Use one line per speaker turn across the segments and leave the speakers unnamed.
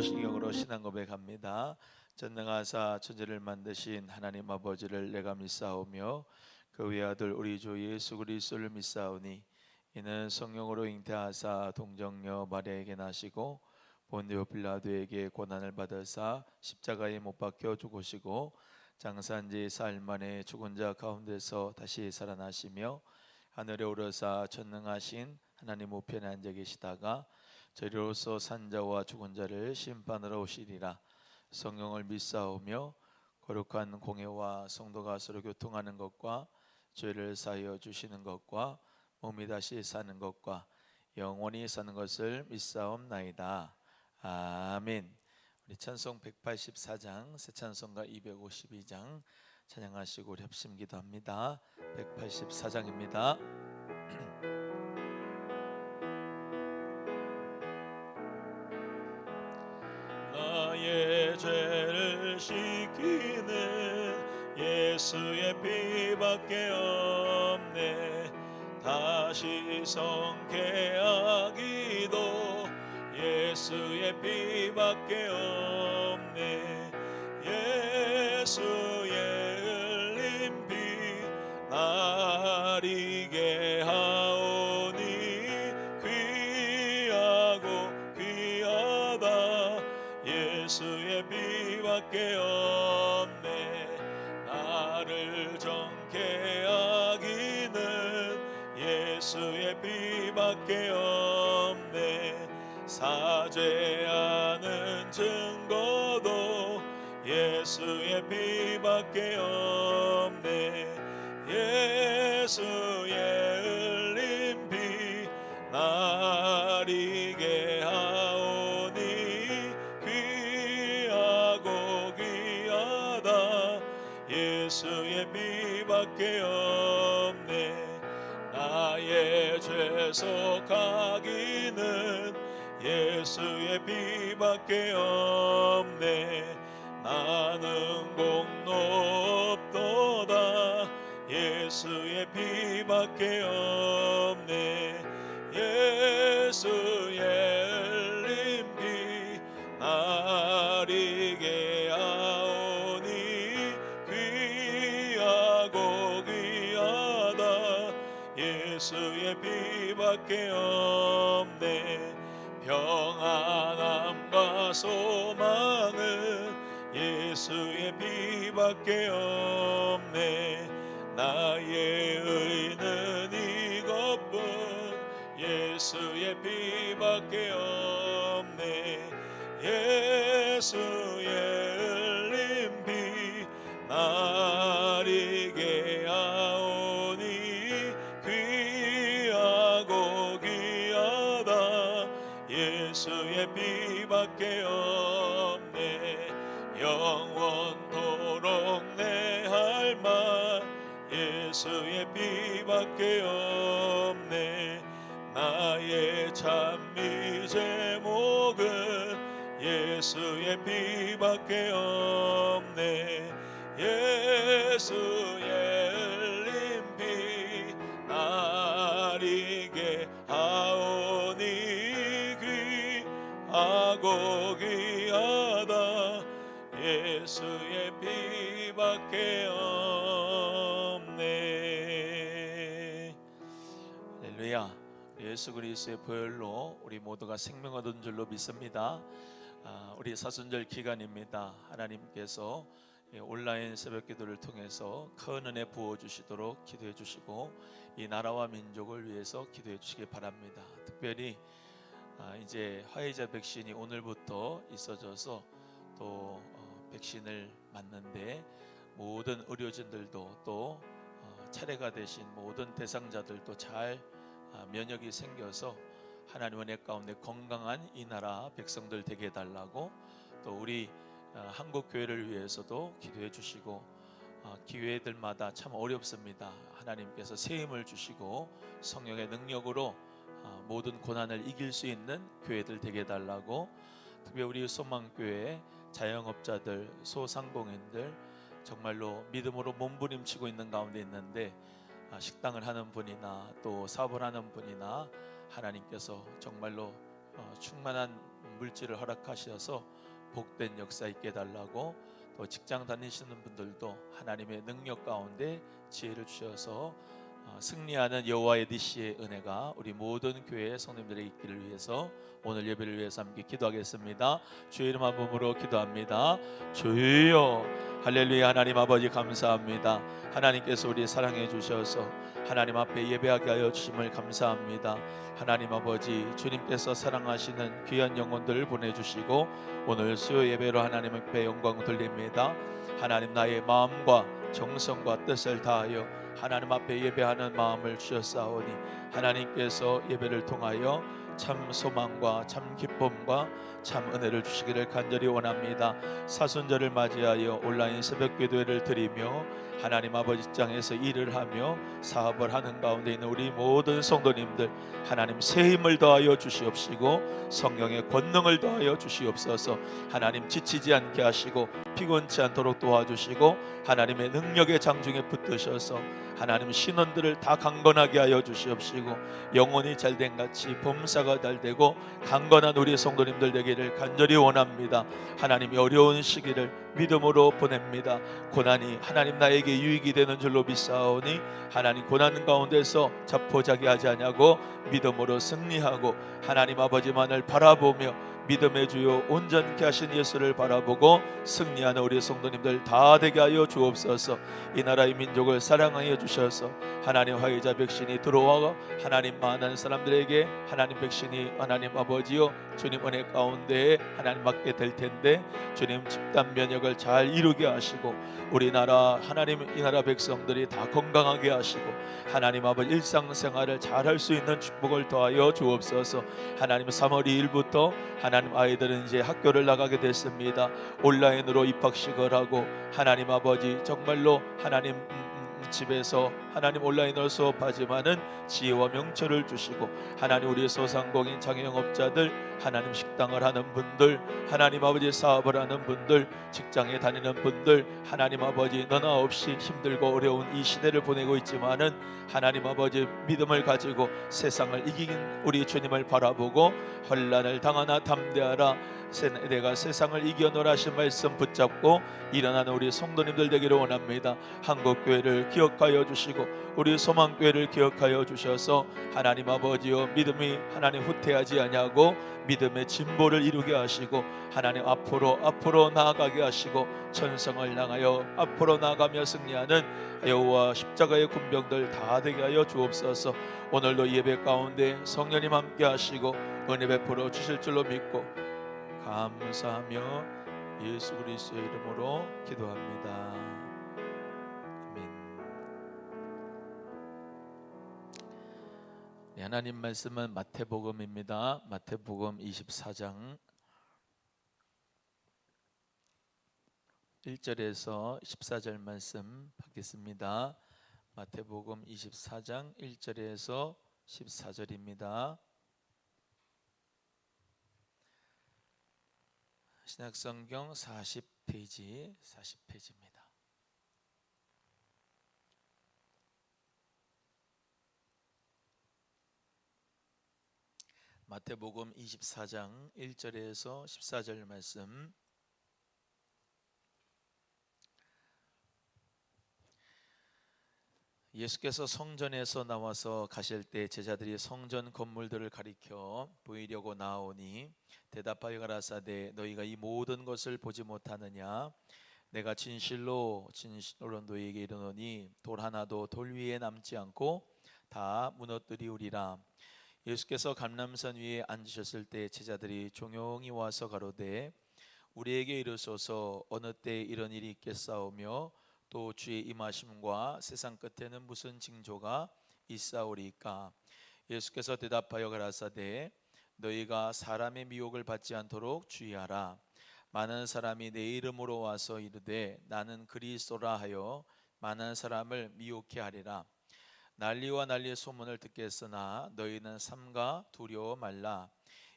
사도신경으로 신앙 고백합니다. 전능하사 천지를 만드신 하나님 아버지를 내가 믿사오며 그 외아들 우리 주 예수 그리스도를 믿사오니 이는 성령으로 잉태하사 동정녀 마리아에게 나시고 본디오 빌라도에게 고난을 받으사 십자가에 못 박혀 죽으시고 장사한 지 사흘 만에 죽은 자 가운데서 다시 살아나시며 하늘에 오르사 전능하신 하나님 우편에 앉아 계시다가 저리로서 산 자와 죽은 자를 심판하러 오시리라. 성령을 믿사오며 거룩한 공회와 성도가 서로 교통하는 것과 죄를 사하여 주시는 것과 몸이 다시 사는 것과 영원히 사는 것을 믿사옵나이다. 아멘. 우리 찬송 184장 새 찬송가 252장 찬양하시고 우리 합심 기도합니다. 184장입니다. 나의 죄를 씻기는 예수의 피밖에 없네. 다시 성케하기도 예수의 피밖에 없네. 예수의 흘린 피 나리게 하오니 귀하고 귀하다. 예수의 피밖에 없네. 나를 정케 하기는 예수의 피밖에 없네. 사죄하는 증거도 예수의 피밖에 없네. 예수의 흘린 피 나리게 하오니 귀하고 귀하다. 예수의 피밖에 없네. 나의 죄 속하기는 예수의 피밖에 없네. 나는 공로 없도다. 예수의 피밖에 없네. 예수의 흘린 피 나리게 하오니 귀하고 귀하다. 예수의 피밖에 없네. 평안함과 소망은 예수의 피밖에 없네. 나의 의는 이것뿐 예수의 피밖에 없네. 예수의 흘린 피 나리게 하오니 귀하고 귀하다. 예수의 피밖에 없네. 영원토록 내 할 말 예수의 피밖에 없네. 나의 찬미 제목은 예수의 피밖에 없네. 예수의 흘린 피 나리게 하오니 귀하고 귀하다. 예수의 피밖에 없네. 할렐루야. 예수 그리스도의 보혈로 우리 모두가 생명 얻은 줄로 믿습니다. 우리 사순절 기간입니다. 하나님께서 온라인 새벽 기도를 통해서 큰 은혜 부어주시도록 기도해 주시고 이 나라와 민족을 위해서 기도해 주시기 바랍니다. 특별히 이제 화이자 백신이 오늘부터 있어져서 또 백신을 맞는데 모든 의료진들도 또 차례가 되신 모든 대상자들도 잘 면역이 생겨서 하나님 은혜 가운데 건강한 이 나라 백성들 되게 해달라고 또 우리 한국 교회를 위해서도 기도해 주시고 기회들마다 참 어렵습니다. 하나님께서 새 힘을 주시고 성령의 능력으로 모든 고난을 이길 수 있는 교회들 되게 해달라고 특히 우리 소망교회 자영업자들 소상공인들 정말로 믿음으로 몸부림치고 있는 가운데 있는데 식당을 하는 분이나 또 사업을 하는 분이나 하나님께서 정말로 충만한 물질을 허락하셔서 복된 역사 있게 해달라고, 또 직장 다니시는 분들도 하나님의 능력 가운데 지혜를 주셔서 승리하는 여호와의 니시의 은혜가 우리 모든 교회 성도님들에게 있기를 위해서 오늘 예배를 위해서 함께 기도하겠습니다. 주의 이름 한 번으로 기도합니다. 주여, 할렐루야. 하나님 아버지 감사합니다. 하나님께서 우리 사랑해 주셔서 하나님 앞에 예배하게 하여 주심을 감사합니다. 하나님 아버지, 주님께서 사랑하시는 귀한 영혼들을 보내주시고 오늘 수요 예배로 하나님 앞에 영광 돌립니다. 하나님, 나의 마음과 정성과 뜻을 다하여 하나님 앞에 예배하는 마음을 주셨사오니 하나님께서 예배를 통하여 참 소망과 참 기쁨과 참 은혜를 주시기를 간절히 원합니다. 사순절을 맞이하여 온라인 새벽 기도회를 드리며 하나님 아버지 직장에서 일을 하며 사업을 하는 가운데 있는 우리 모든 성도님들, 하나님 새 힘을 더하여 주시옵시고 성령의 권능을 더하여 주시옵소서. 하나님 지치지 않게 하시고 피곤치 않도록 도와주시고 하나님의 능력의 장중에 붙드셔서 하나님 신원들을 다 강건하게 하여 주시옵시고 영혼이 잘된 같이 범사가 잘되고 강건한 우리 성도님들 되기를 간절히 원합니다. 하나님이 어려운 시기를 믿음으로 보냅니다. 고난이 하나님 나에게 유익이 되는 줄로 믿사오니 하나님 고난 가운데서 자포자기하지 아니하고 믿음으로 승리하고 하나님 아버지만을 바라보며 믿음의 주요 온전케 하신 예수를 바라보고 승리하는 우리 성도님들 다 되게 하여 주옵소서. 이 나라의 민족을 사랑하여 주셔서 하나님 화해자 백신이 들어와 하나님 많은 사람들에게 하나님 백신이 하나님 아버지요 주님 은혜 가운데 하나님 맡게 될 텐데 주님 집단 면역을 잘 이루게 하시고 우리나라 하나님 이 나라 백성들이 다 건강하게 하시고 하나님 아버지 일상생활을 잘 할 수 있는 축복을 더하여 주옵소서. 하나님 3월 2일부터 하나님 아이들은 이제 학교를 나가게 됐습니다. 온라인으로 입학식을 하고 하나님 아버지 정말로 하나님 집에서 하나님 온라인으로 수업하지만은 지혜와 명철을 주시고 하나님 우리 소상공인 자영업자들 하나님 식당을 하는 분들 하나님 아버지 사업을 하는 분들 직장에 다니는 분들 하나님 아버지 너나 없이 힘들고 어려운 이 시대를 보내고 있지만은 하나님 아버지 믿음을 가지고 세상을 이긴 우리 주님을 바라보고 환난을 당하나 담대하라 내가 세상을 이겨노라 하신 말씀 붙잡고 일어나는 우리 성도님들 되기를 원합니다. 한국교회를 기억하여 주시고 우리 소망교회를 기억하여 주셔서 하나님 아버지여 믿음이 하나님 후퇴하지 아니하고 믿음의 진보를 이루게 하시고 하나님 앞으로 나아가게 하시고 천성을 향하여 앞으로 나아가며 승리하는 여호와 십자가의 군병들 다 되게 하여 주옵소서. 오늘도 예배 가운데 성령님 함께 하시고 은혜 베풀어 주실 줄로 믿고 감사하며 예수 그리스도의 이름으로 기도합니다. 아멘. 네, 하나님 말씀은 마태복음입니다. 마태복음 24장 1절에서 14절 말씀 받겠습니다. 마태복음 24장 1절에서 14절입니다. 신약성경 40페이지입니다. 마태복음 24장 1절에서 14절 말씀. 예수께서 성전에서 나와서 가실 때 제자들이 성전 건물들을 가리켜 보이려고 나오니 대답하여 가라사대 너희가 이 모든 것을 보지 못하느냐? 내가 진실로 너희에게 이르노니 돌 하나도 돌 위에 남지 않고 다 무너뜨리우리라. 예수께서 감람산 위에 앉으셨을 때 제자들이 종용이 와서 가로되 우리에게 이르소서 어느 때 이런 일이 있겠사오며 또 주의 임하심과 세상 끝에는 무슨 징조가 있사오리까? 예수께서 대답하여 가라사대 너희가 사람의 미혹을 받지 않도록 주의하라. 많은 사람이 내 이름으로 와서 이르되 나는 그리스도라 하여 많은 사람을 미혹해 하리라. 난리와 난리의 소문을 듣겠으나 너희는 삼가 두려워 말라.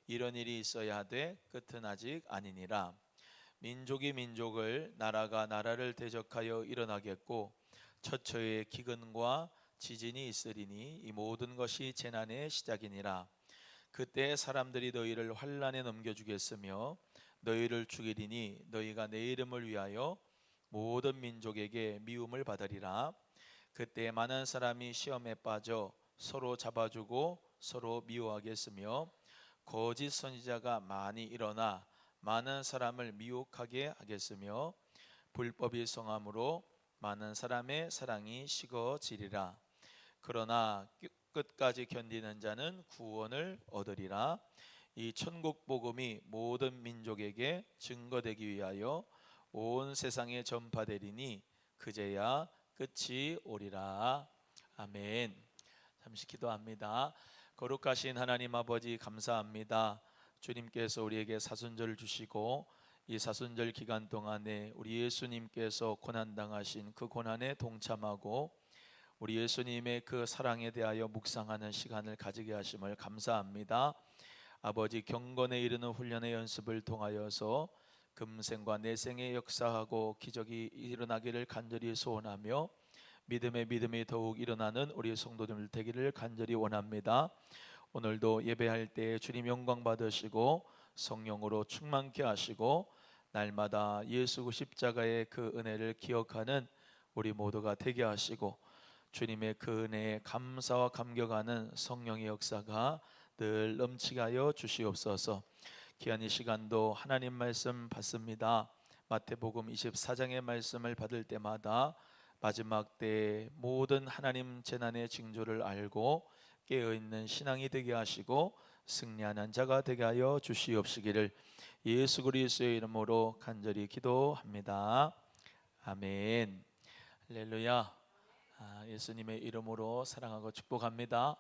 이런 일이 있어야 하되 끝은 아직 아니니라. 민족이 민족을 나라가 나라를 대적하여 일어나겠고 처처에 기근과 지진이 있으리니 이 모든 것이 재난의 시작이니라. 그때 사람들이 너희를 환난에 넘겨주겠으며 너희를 죽이리니 너희가 내 이름을 위하여 모든 민족에게 미움을 받으리라. 그때 많은 사람이 시험에 빠져 서로 잡아주고 서로 미워하겠으며 거짓 선지자가 많이 일어나 많은 사람을 미혹하게 하겠으며 불법이 성함으로 많은 사람의 사랑이 식어지리라. 그러나 끝까지 견디는 자는 구원을 얻으리라. 이 천국 복음이 모든 민족에게 증거되기 위하여 온 세상에 전파되리니 그제야 끝이 오리라. 아멘. 잠시 기도합니다. 거룩하신 하나님 아버지, 감사합니다. 주님께서 우리에게 사순절을 주시고 이 사순절 기간 동안에 우리 예수님께서 고난당하신 그 고난에 동참하고 우리 예수님의 그 사랑에 대하여 묵상하는 시간을 가지게 하심을 감사합니다. 아버지, 경건에 이르는 훈련의 연습을 통하여서 금생과 내생에 역사하고 기적이 일어나기를 간절히 소원하며 믿음의 믿음이 더욱 일어나는 우리 성도들 되기를 간절히 원합니다. 오늘도 예배할 때 주님 영광 받으시고 성령으로 충만케 하시고 날마다 예수 십자가의 그 은혜를 기억하는 우리 모두가 되게 하시고 주님의 그 은혜에 감사와 감격하는 성령의 역사가 늘 넘치게 하여 주시옵소서. 귀한 이 시간도 하나님 말씀 받습니다. 마태복음 24장의 말씀을 받을 때마다 마지막 때에 모든 하나님 재난의 징조를 알고 깨어있는 신앙이 되게 하시고 승리하는 자가 되게 하여 주시옵시기를 예수 그리스도의 이름으로 간절히 기도합니다. 아멘. 할렐루야. 예수님의 이름으로 사랑하고 축복합니다.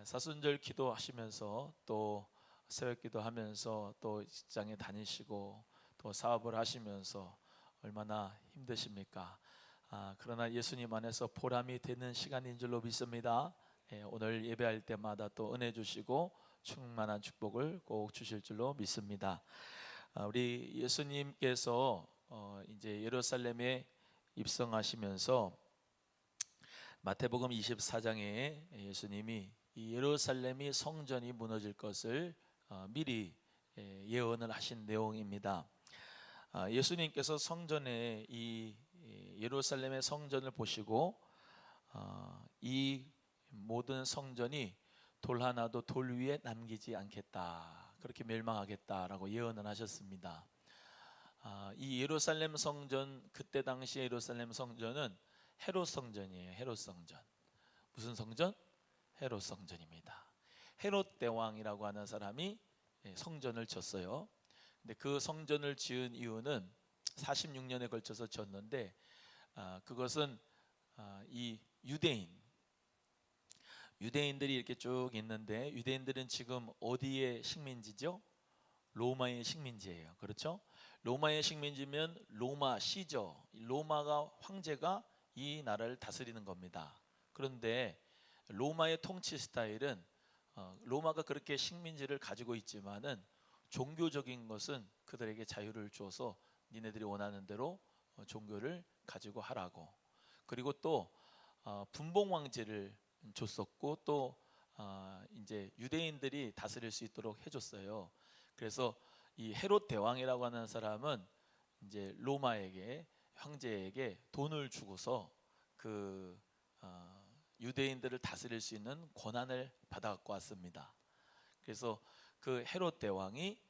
사순절 기도하시면서 또 새벽 기도하면서 또 직장에 다니시고 또 사업을 하시면서 얼마나 힘드십니까? 그러나 예수님 안에서 보람이 되는 시간인 줄로 믿습니다. 오늘 예배할 때마다 또 은혜 주시고 충만한 축복을 꼭 주실 줄로 믿습니다. 우리 예수님께서 이제 예루살렘에 입성하시면서 마태복음 24장에 예수님이 이 예루살렘이 성전이 무너질 것을 미리 예언을 하신 내용입니다. 예수님께서 성전에 이 예루살렘의 성전을 보시고 이 모든 성전이 돌 하나도 돌 위에 남기지 않겠다, 그렇게 멸망하겠다라고 예언을 하셨습니다. 이 예루살렘 성전, 그때 당시 예루살렘 성전은 헤롯 성전이에요. 헤롯 성전. 무슨 성전? 헤롯 성전입니다. 헤롯 대왕이라고 하는 사람이 성전을 졌어요. 근데 그 성전을 지은 이유는 46년에 걸쳐서 졌는데 그것은 이 유대인들이 이렇게 쭉 있는데 유대인들은 지금 어디의 식민지죠? 로마의 식민지예요. 그렇죠? 로마의 식민지면 로마 시저, 로마가 황제가 이 나라를 다스리는 겁니다. 그런데 로마의 통치 스타일은 로마가 그렇게 식민지를 가지고 있지만은 종교적인 것은 그들에게 자유를 줘서 니네들이 원하는 대로 종교를 가지고 하라고. 그리고 또 분봉 왕제를 줬었고 또 이제 유대인들이 다스릴 수 있도록 해줬어요. 그래서 이 헤롯 대왕이라고 하는 사람은 이제 로마에게 황제에게 돈을 주고서 그 유대인들을 다스릴 수 있는 권한을 받아갖고 왔습니다. 그래서 그 헤롯 대왕이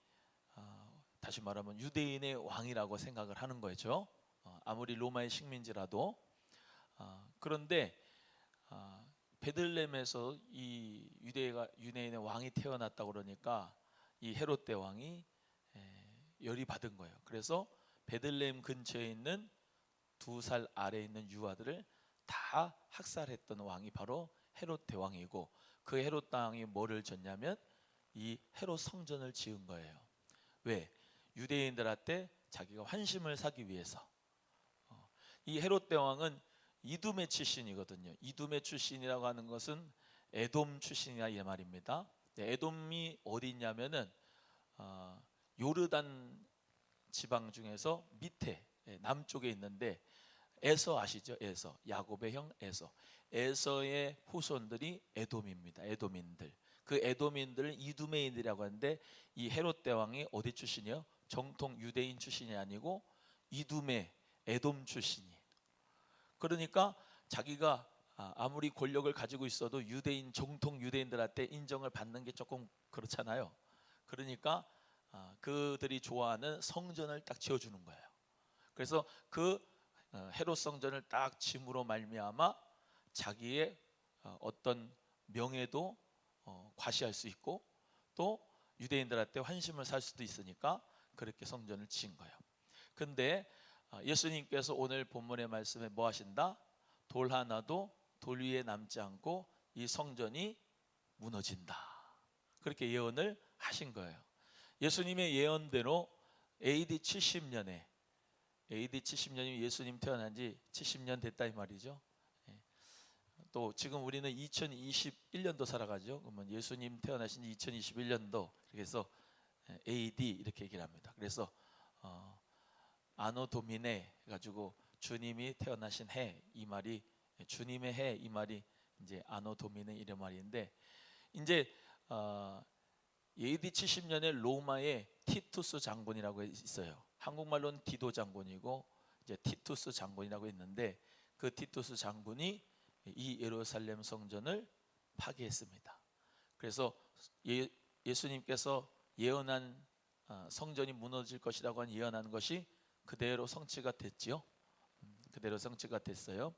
다시 말하면 유대인의 왕이라고 생각을 하는 거죠. 아무리 로마의 식민지라도. 그런데 베들레헴에서 이 유대인의 왕이 태어났다고 그러니까 이 헤롯 대왕이 열이 받은 거예요. 그래서 베들레헴 근처에 있는 2살 아래에 있는 유아들을 다 학살했던 왕이 바로 헤롯 대왕이고, 그 헤롯 대왕이 뭐를 졌냐면 이 헤롯 성전을 지은 거예요. 왜? 유대인들한테 자기가 환심을 사기 위해서. 이 헤롯 대왕은 이두메 출신이거든요. 이두메 출신이라고 하는 것은 에돔 출신이라 이 말입니다. 에돔이 어디 있냐면은 요르단 지방 중에서 밑에 남쪽에 있는데, 에서 아시죠? 에서, 야곱의 형 에서. 에서의 후손들이 에돔입니다. 에돔인들. 그 에돔인들을 이두메인이라고 하는데 이 헤롯 대왕이 어디 출신이에요? 정통 유대인 출신이 아니고 이두메 에돔 출신이에요. 그러니까 자기가 아무리 권력을 가지고 있어도 유대인 정통 유대인들한테 인정을 받는 게 조금 그렇잖아요. 그러니까 그들이 좋아하는 성전을 딱 지어주는 거예요. 그래서 그 헤롯 성전을 딱 짐으로 말미암아 자기의 어떤 명예도 과시할 수 있고 또 유대인들한테 환심을 살 수도 있으니까 그렇게 성전을 지은 거예요. 근데 예수님께서 오늘 본문의 말씀에 뭐 하신다? 돌 하나도 돌 위에 남지 않고 이 성전이 무너진다. 그렇게 예언을 하신 거예요. 예수님의 예언대로 AD 70년에 AD 70년이면 예수님 태어난 지 70년 됐다 이 말이죠. 또 지금 우리는 2021년도 살아가죠. 그러면 예수님 태어나신 지 2021년도 그래서 AD 이렇게 얘기를 합니다. 그래서 아노 도미네 가지고 주님이 태어나신 해 이 말이 주님의 해 이 말이 이제 아노 도미네 이런 말인데 이제 AD 70년에 로마의 티투스 장군이라고 있어요. 한국말로는 디도 장군이고 이제 티투스 장군이라고 있는데 그 티투스 장군이 이 예루살렘 성전을 파괴했습니다. 그래서 예수님께서 예언한 성전이 무너질 것이라고 한 예언한 것이 그대로 성취가 됐지요. 그대로 성취가 됐어요.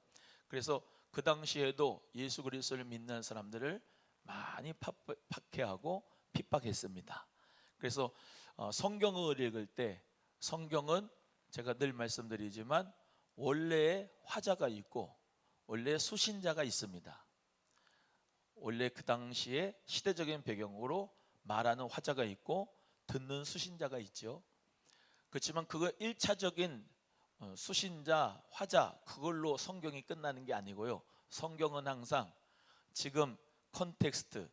그래서 그 당시에도 예수 그리스도를 믿는 사람들을 많이 박해하고 핍박했습니다. 그래서 성경을 읽을 때 성경은 제가 늘 말씀드리지만 원래의 화자가 있고 원래 수신자가 있습니다. 원래 그 당시에 시대적인 배경으로 말하는 화자가 있고 듣는 수신자가 있죠. 그렇지만 그거 1차적인 수신자, 화자 그걸로 성경이 끝나는 게 아니고요. 성경은 항상 지금 컨텍스트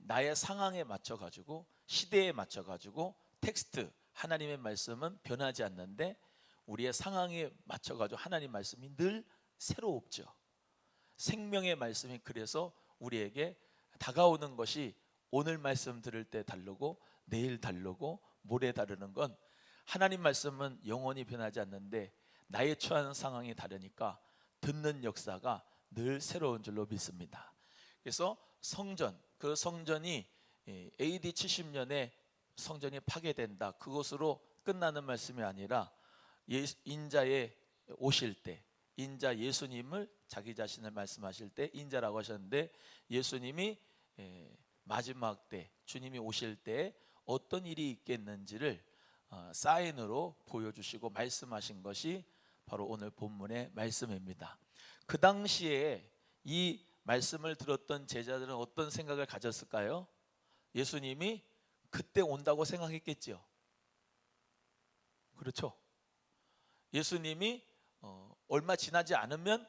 나의 상황에 맞춰 가지고 시대에 맞춰 가지고 텍스트 하나님의 말씀은 변하지 않는데 우리의 상황에 맞춰 가지고 하나님 말씀이 늘 새롭죠. 생명의 말씀이 그래서 우리에게 다가오는 것이 오늘 말씀 들을 때 다르고 내일 다르고 모레 다르는 건 하나님 말씀은 영원히 변하지 않는데 나의 처한 상황이 다르니까 듣는 역사가 늘 새로운 줄로 믿습니다. 그래서 성전, 그 성전이 AD 70년에 성전이 파괴된다. 그것으로 끝나는 말씀이 아니라 인자에 오실 때 인자 예수님을 자기 자신을 말씀하실 때 인자라고 하셨는데 예수님이 마지막 때 주님이 오실 때 어떤 일이 있겠는지를 사인으로 보여주시고 말씀하신 것이 바로 오늘 본문의 말씀입니다. 그 당시에 이 말씀을 들었던 제자들은 어떤 생각을 가졌을까요? 예수님이 그때 온다고 생각했겠죠. 그렇죠. 예수님이 얼마 지나지 않으면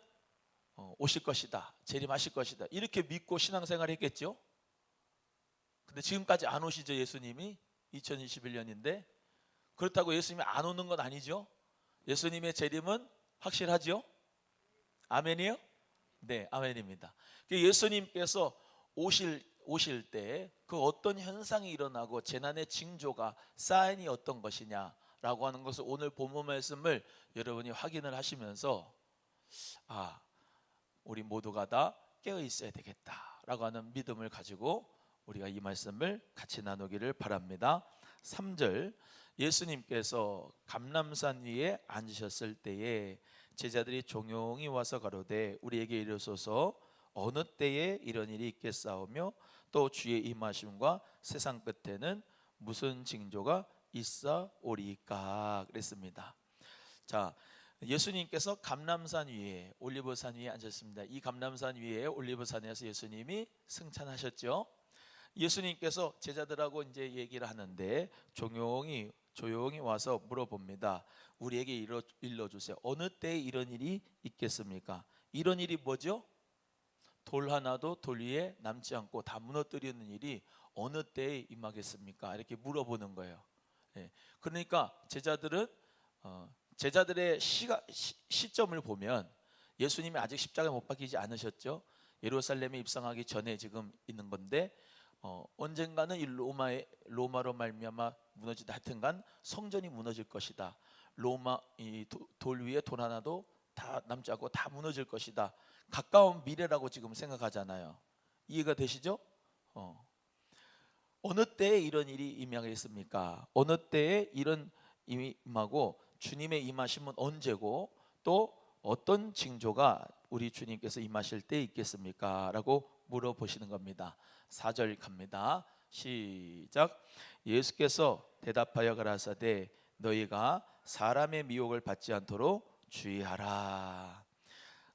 오실 것이다, 재림하실 것이다 이렇게 믿고 신앙생활 했겠죠. 근데 지금까지 안 오시죠. 예수님이 2021년인데 그렇다고 예수님이 안 오는 건 아니죠. 예수님의 재림은 확실하죠. 아멘이요? 네, 아멘입니다. 예수님께서 오실 때 그 어떤 현상이 일어나고 재난의 징조가 사인이 어떤 것이냐라고 하는 것을 오늘 본문 말씀을 여러분이 확인을 하시면서 우리 모두가 다 깨어 있어야 되겠다라고 하는 믿음을 가지고 우리가 이 말씀을 같이 나누기를 바랍니다. 3절 예수님께서 감람산 위에 앉으셨을 때에 제자들이 종용이 와서 가로되 우리에게 이르소서 어느 때에 이런 일이 있겠사오며 또 주의 임하심과 세상 끝에는 무슨 징조가 있사오리까 그랬습니다. 자, 예수님께서 감람산 위에 올리브산 위에 앉았습니다. 이 감람산 위에 올리브산에서 예수님이 승천하셨죠. 예수님께서 제자들하고 이제 얘기를 하는데 조용히 와서 물어봅니다. 우리에게 일러주세요. 어느 때에 이런 일이 있겠습니까? 이런 일이 뭐죠? 돌 하나도 돌 위에 남지 않고 다 무너뜨리는 일이 어느 때에 임하겠습니까? 이렇게 물어보는 거예요. 그러니까 제자들의 시점을 보면 예수님이 아직 십자가에 못 박히지 않으셨죠. 예루살렘에 입성하기 전에 지금 있는 건데 언젠가는 이 로마로 말미암아 무너지다. 하여튼간 성전이 무너질 것이다. 로마 돌 위에 돌 하나도 다 남지 않고 다 무너질 것이다. 가까운 미래라고 지금 생각하잖아요. 이해가 되시죠? 어느 때에 이런 일이 임하겠습니까? 어느 때에 이런 임하고 주님의 임하심은 언제고 또 어떤 징조가 우리 주님께서 임하실 때 있겠습니까? 라고 물어보시는 겁니다. 4절 갑니다. 시작. 예수께서 대답하여 가라사대 너희가 사람의 미혹을 받지 않도록 주의하라.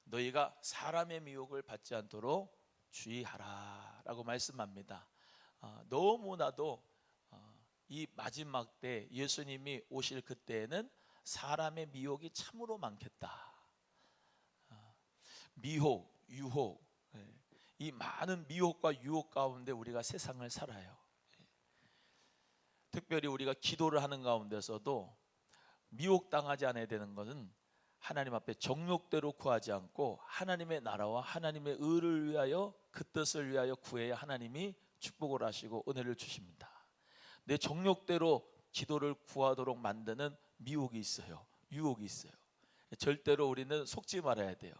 너희가 사람의 미혹을 받지 않도록 주의하라 라고 말씀합니다. 너무나도 이 마지막 때 예수님이 오실 그때에는 사람의 미혹이 참으로 많겠다. 미혹, 유혹, 이 많은 미혹과 유혹 가운데 우리가 세상을 살아요. 특별히 우리가 기도를 하는 가운데서도 미혹당하지 않아야 되는 것은 하나님 앞에 정욕대로 구하지 않고 하나님의 나라와 하나님의 의를 위하여 그 뜻을 위하여 구해야 하나님이 축복을 하시고 은혜를 주십니다. 내 정욕대로 기도를 구하도록 만드는 미혹이 있어요. 유혹이 있어요. 절대로 우리는 속지 말아야 돼요.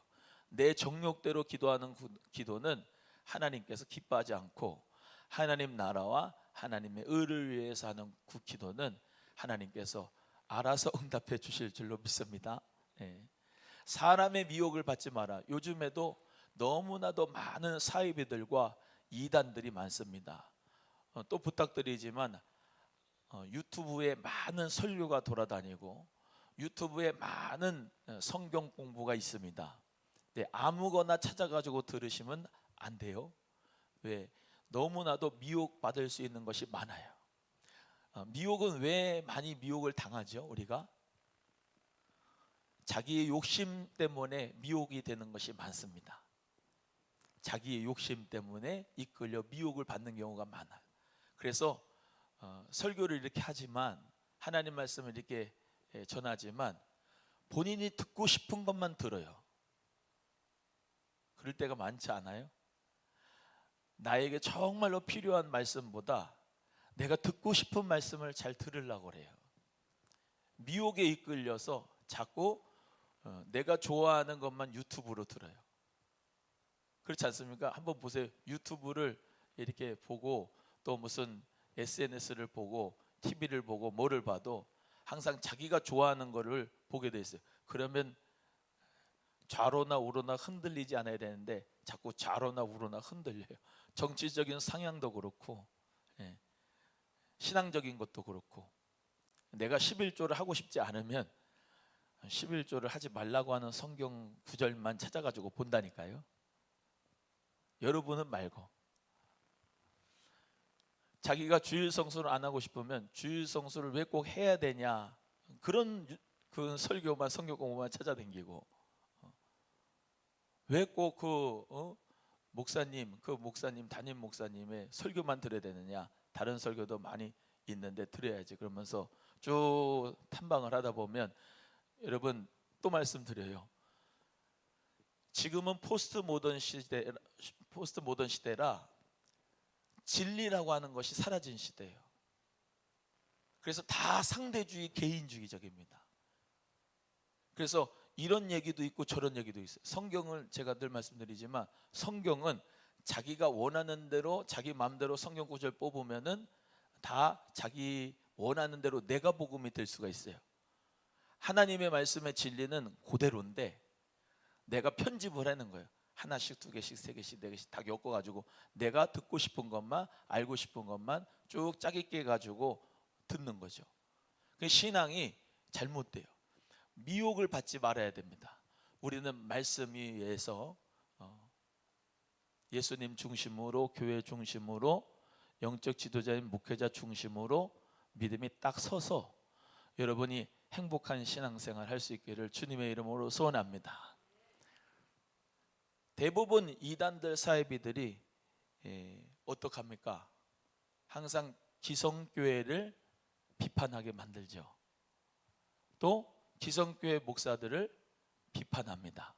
내 정욕대로 기도하는 기도는 하나님께서 기뻐하지 않고 하나님 나라와 하나님의 의를 위해서 하는 그 기도는 하나님께서 알아서 응답해 주실 줄로 믿습니다. 사람의 미혹을 받지 마라. 요즘에도 너무나도 많은 사이비들과 이단들이 많습니다. 또 부탁드리지만 유튜브에 많은 설교가 돌아다니고 유튜브에 많은 성경 공부가 있습니다. 아무거나 찾아가지고 들으시면 안 돼요. 왜? 너무나도 미혹받을 수 있는 것이 많아요. 미혹은 왜 많이 미혹을 당하죠? 우리가 자기의 욕심 때문에 미혹이 되는 것이 많습니다. 자기의 욕심 때문에 이끌려 미혹을 받는 경우가 많아요. 그래서 설교를 이렇게 하지만 하나님 말씀을 이렇게 전하지만 본인이 듣고 싶은 것만 들어요. 그럴 때가 많지 않아요? 나에게 정말로 필요한 말씀보다 내가 듣고 싶은 말씀을 잘 들으려고 그래요. 미혹에 이끌려서 자꾸 내가 좋아하는 것만 유튜브로 들어요. 그렇지 않습니까? 한번 보세요. 유튜브를 이렇게 보고 또 무슨 SNS를 보고 TV를 보고 뭐를 봐도 항상 자기가 좋아하는 거를 보게 돼 있어요. 그러면 좌로나 우로나 흔들리지 않아야 되는데 자꾸 좌로나 우로나 흔들려요. 정치적인 상향도 그렇고 신앙적인 것도 그렇고 내가 11조를 하고 싶지 않으면 11조를 하지 말라고 하는 성경 구절만 찾아가지고 본다니까요. 여러분은 말고 자기가 주일 성수를 안 하고 싶으면 주일 성수를 왜 꼭 해야 되냐 그런 그 설교만 성경 공부만 찾아다니고 왜 꼭 목사님 담임 목사님의 설교만 들어야 되느냐 다른 설교도 많이 있는데 들어야지 그러면서 쭉 탐방을 하다 보면 여러분 또 말씀드려요. 지금은 포스트 모던 시대라 진리라고 하는 것이 사라진 시대예요. 그래서 다 상대주의 개인주의적입니다. 그래서 이런 얘기도 있고 저런 얘기도 있어요. 성경을 제가 늘 말씀드리지만 성경은 자기가 원하는 대로 자기 마음대로 성경 구절 뽑으면은 다 자기 원하는 대로 내가 복음이 될 수가 있어요. 하나님의 말씀의 진리는 그대로인데 내가 편집을 하는 거예요. 하나씩, 두 개씩, 세 개씩, 네 개씩 다 엮어가지고 내가 듣고 싶은 것만 알고 싶은 것만 쭉 짜깁기 가지고 듣는 거죠. 그 신앙이 잘못돼요. 미혹을 받지 말아야 됩니다. 우리는 말씀 위에서 예수님 중심으로 교회 중심으로 영적 지도자인 목회자 중심으로 믿음이 딱 서서 여러분이 행복한 신앙생활 할 수 있기를 주님의 이름으로 소원합니다. 대부분 이단들 사이비들이 어떡합니까? 항상 기성교회를 비판하게 만들죠. 또 기성교회 목사들을 비판합니다.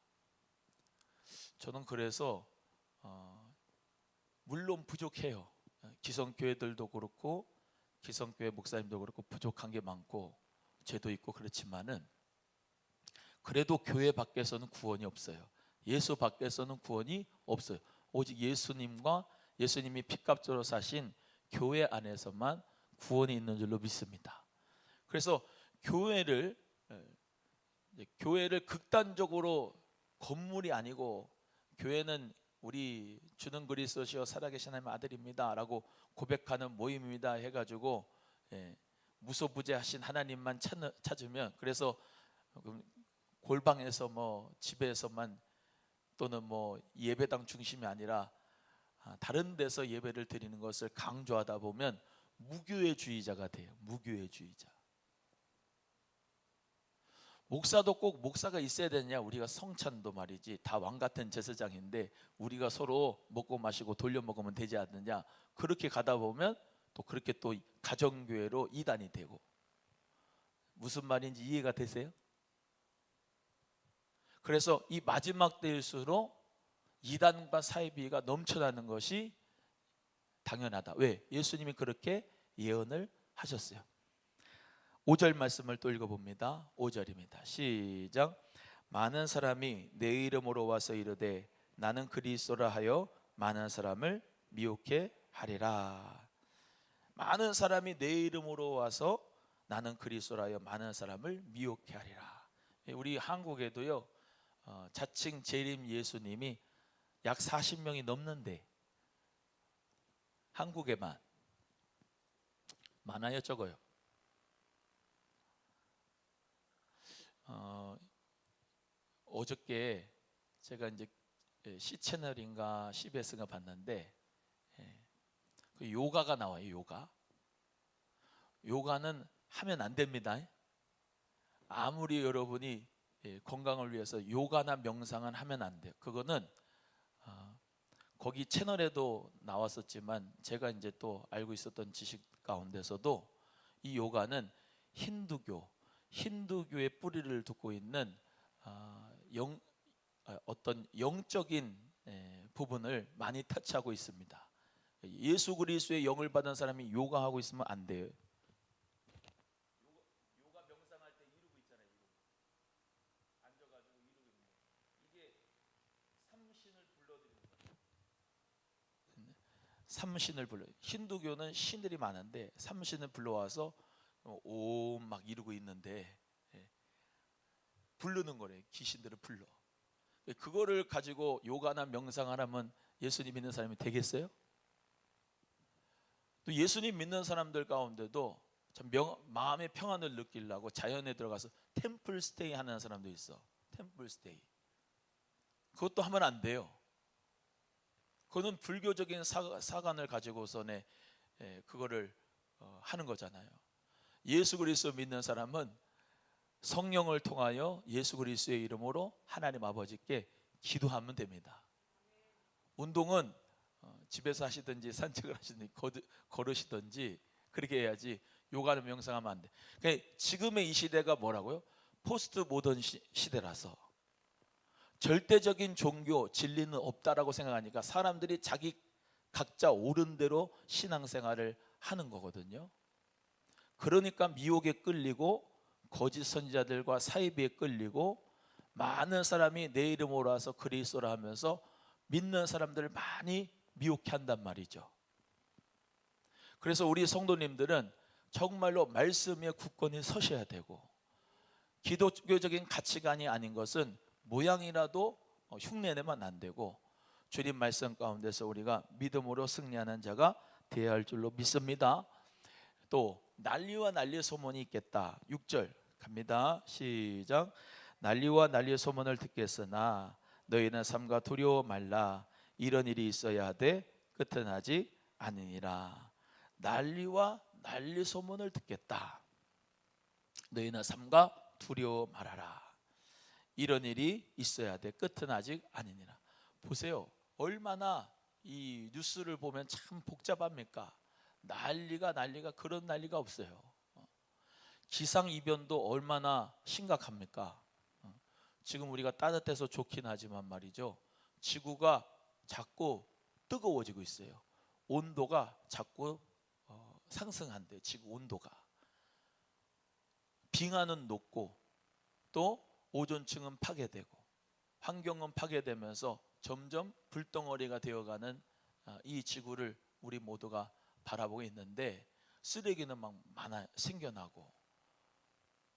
저는 그래서 물론 부족해요. 기성교회들도 그렇고 기성교회 목사님도 그렇고 부족한 게 많고 죄도 있고 그렇지만은 그래도 교회 밖에서는 구원이 없어요. 예수 밖에서는 구원이 없어요. 오직 예수님과 예수님이 피값으로 사신 교회 안에서만 구원이 있는 줄로 믿습니다. 그래서 교회를 극단적으로 건물이 아니고 교회는 우리 주는 그리스도시요 살아계신 하나님의 아들입니다 라고 고백하는 모임입니다 해가지고 무소부재하신 하나님만 찾으면, 그래서 골방에서 뭐 집에서만 또는 뭐 예배당 중심이 아니라 다른 데서 예배를 드리는 것을 강조하다 보면 무교회주의자가 돼요. 무교회주의자. 목사도 꼭 목사가 있어야 되냐? 우리가 성찬도 말이지 다 왕같은 제사장인데 우리가 서로 먹고 마시고 돌려 먹으면 되지 않느냐? 그렇게 가다 보면 또 그렇게 또 가정교회로 이단이 되고. 무슨 말인지 이해가 되세요? 그래서 이 마지막 때일수록 이단과 사이비가 넘쳐나는 것이 당연하다. 왜? 예수님이 그렇게 예언을 하셨어요. 5절 말씀을 또 읽어봅니다. 5절입니다. 시작. 많은 사람이 내 이름으로 와서 이르되 나는 그리스도라 하여 많은 사람을 미혹해 하리라. 많은 사람이 내 이름으로 와서 나는 그리스도라 하여 많은 사람을 미혹해 하리라. 우리 한국에도요 자칭 재림 예수님이 약 40명이 넘는데 한국에만 많아요, 적어요? 어저께 제가 이제 C채널인가 CBS인가 봤는데 그 요가가 나와요. 요가는 하면 안 됩니다. 아무리 여러분이 건강을 위해서 요가나 명상은 하면 안 돼요. 그거는 거기 채널에도 나왔었지만 제가 이제 또 알고 있었던 지식 가운데서도 이 요가는 힌두교의 뿌리를 두고 있는 어떤 영적인 부분을 많이 터치하고 있습니다. 예수 그리스도의 영을 받은 사람이 요가하고 있으면 안 돼요. 요가 명상할 때 이러고 있잖아요. 앉아가지고 이러고 있는 거. 이게 삼신을 불러들이는 거예요. 삼신을 불러. 힌두교는 신들이 많은데 삼신을 불러와서 옴 막 이러고 있는데 부르는 거래요. 귀신들을 불러. 그거를 가지고 요가나 명상을 하면 예수님 믿는 사람이 되겠어요? 또 예수님 믿는 사람들 가운데도 참 마음의 평안을 느끼려고 자연에 들어가서 템플 스테이 하는 사람도 있어. 템플 스테이. 그것도 하면 안 돼요. 그거는 불교적인 사관을 가지고서는 그거를 하는 거잖아요. 예수 그리스도 믿는 사람은 성령을 통하여 예수 그리스도의 이름으로 하나님 아버지께 기도하면 됩니다. 운동은 집에서 하시든지 산책을 하시든지 걸으시든지 그렇게 해야지 요가는 명상하면 안 돼. 그러니까 지금의 이 시대가 뭐라고요? 포스트 모던 시대라서 절대적인 종교 진리는 없다라고 생각하니까 사람들이 자기 각자 옳은 대로 신앙생활을 하는 거거든요. 그러니까 미혹에 끌리고 거짓 선지자들과 사이비에 끌리고 많은 사람이 내 이름으로 와서 그리스도라 하면서 믿는 사람들을 많이 미혹해 한단 말이죠. 그래서 우리 성도님들은 정말로 말씀에 굳건히 서셔야 되고, 기독교적인 가치관이 아닌 것은 모양이라도 흉내내면 안 되고 주님 말씀 가운데서 우리가 믿음으로 승리하는 자가 되어야 할 줄로 믿습니다. 또 난리와 난리의 소문이 있겠다. 6절 갑니다. 시작. 난리와 난리의 소문을 듣겠으나 너희는 삼가 두려워 말라. 이런 일이 있어야 하되 끝은 아직 아니니라. 난리와 난리 소문을 듣겠다. 너희는 삼가 두려워 말아라. 이런 일이 있어야 돼. 끝은 아직 아니니라. 보세요. 얼마나 이 뉴스를 보면 참 복잡합니까? 난리가 그런 난리가 없어요. 기상이변도 얼마나 심각합니까? 지금 우리가 따뜻해서 좋긴 하지만 말이죠. 지구가 자꾸 뜨거워지고 있어요. 온도가 자꾸 상승한대. 지구 온도가. 빙하는 녹고 또 오존층은 파괴되고 환경은 파괴되면서 점점 불덩어리가 되어가는 이 지구를 우리 모두가 바라보고 있는데, 쓰레기는 막 많아 생겨나고,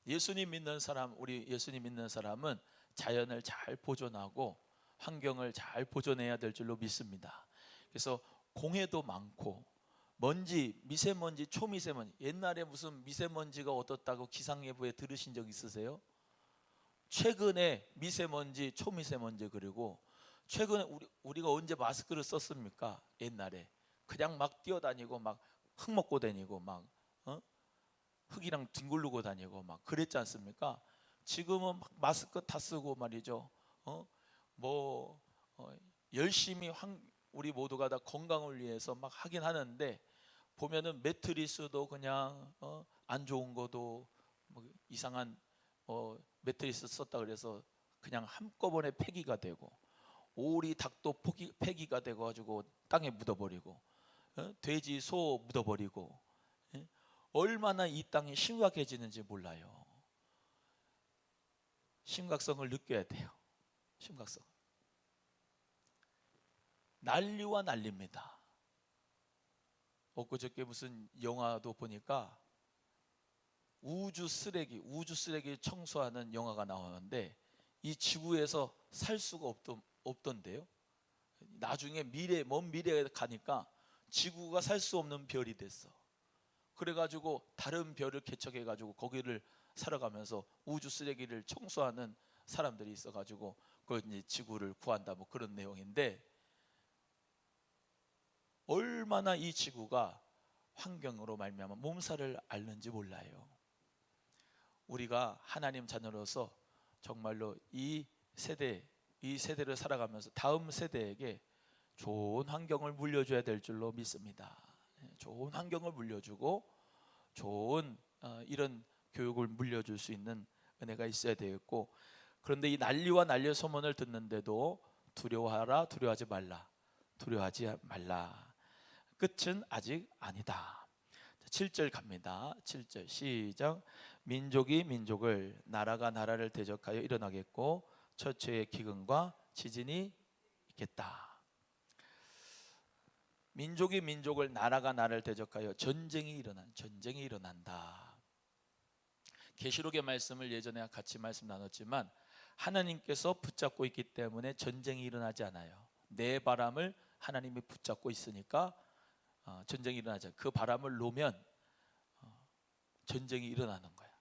예수님 믿는 사람, 우리 예수님 믿는 사람은 자연을 잘 보존하고 환경을 잘 보존해야 될 줄로 믿습니다. 그래서 공해도 많고 먼지, 미세먼지, 초미세먼지, 옛날에 무슨 미세먼지가 어떻다고 기상예보에 들으신 적 있으세요? 최근에 미세먼지, 초미세먼지, 그리고 최근에 우리가 언제 마스크를 썼습니까? 옛날에 그냥 막 뛰어다니고 막 흙 먹고 다니고 막 흙이랑 뒹굴르고 다니고 막 그랬지 않습니까? 지금은 막 마스크 다 쓰고 말이죠. 열심히 우리 모두가 다 건강을 위해서 막 하긴 하는데, 보면은 매트리스도 그냥 안 좋은 거도 뭐 이상한 매트리스 썼다 그래서 그냥 한꺼번에 폐기가 되고, 오리 닭도 폐기가 되고 가지고 땅에 묻어버리고, 돼지 소 묻어버리고, 얼마나 이 땅이 심각해지는지 몰라요. 심각성을 느껴야 돼요. 심각성. 난리와 난리입니다. 엊그저께 무슨 영화도 보니까 우주 쓰레기 청소하는 영화가 나오는데, 이 지구에서 살 수가 없던데요. 나중에 먼 미래에 가니까 지구가 살 수 없는 별이 됐어. 그래가지고 다른 별을 개척해가지고 거기를 살아가면서 우주 쓰레기를 청소하는 사람들이 있어가지고 그 이제 지구를 구한다, 뭐 그런 내용인데, 얼마나 이 지구가 환경으로 말미암아 몸살을 앓는지 몰라요. 우리가 하나님 자녀로서 정말로 이 세대를 살아가면서 다음 세대에게 좋은 환경을 물려줘야 될 줄로 믿습니다. 좋은 환경을 물려주고 좋은 이런 교육을 물려줄 수 있는 은혜가 있어야 되겠고, 그런데 이 난리와 난리의 소문을 듣는데도 두려워하지 말라. 끝은 아직 아니다. 7절 갑니다. 7절 시작. 민족이 민족을, 나라가 나라를 대적하여 일어나겠고 처처의 기근과 지진이 있겠다. 민족이 민족을, 나라가 나라를 대적하여 전쟁이 일어난다. 계시록의 말씀을 예전에 같이 말씀 나눴지만, 하나님께서 붙잡고 있기 때문에 전쟁이 일어나지 않아요. 내 바람을 하나님이 붙잡고 있으니까 전쟁이 일어나죠. 그 바람을 놓으면 전쟁이 일어나는 거야.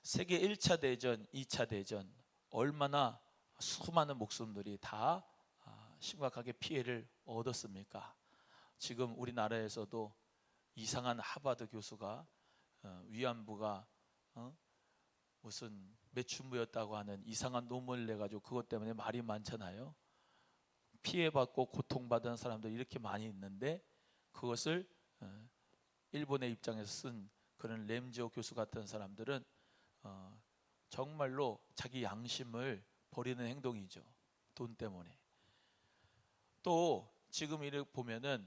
세계 1차 대전, 2차 대전, 얼마나 수많은 목숨들이 다 심각하게 피해를 얻었습니까? 지금 우리나라에서도 이상한 하버드 교수가 위안부가 무슨 매춘부였다고 하는 이상한 논문을 내가지고 그것 때문에 말이 많잖아요. 피해받고 고통받은 사람들이 이렇게 많이 있는데, 그것을 일본의 입장에서 쓴 그런 램지오 교수 같은 사람들은 정말로 자기 양심을 버리는 행동이죠. 돈 때문에. 또 지금 이렇게 보면은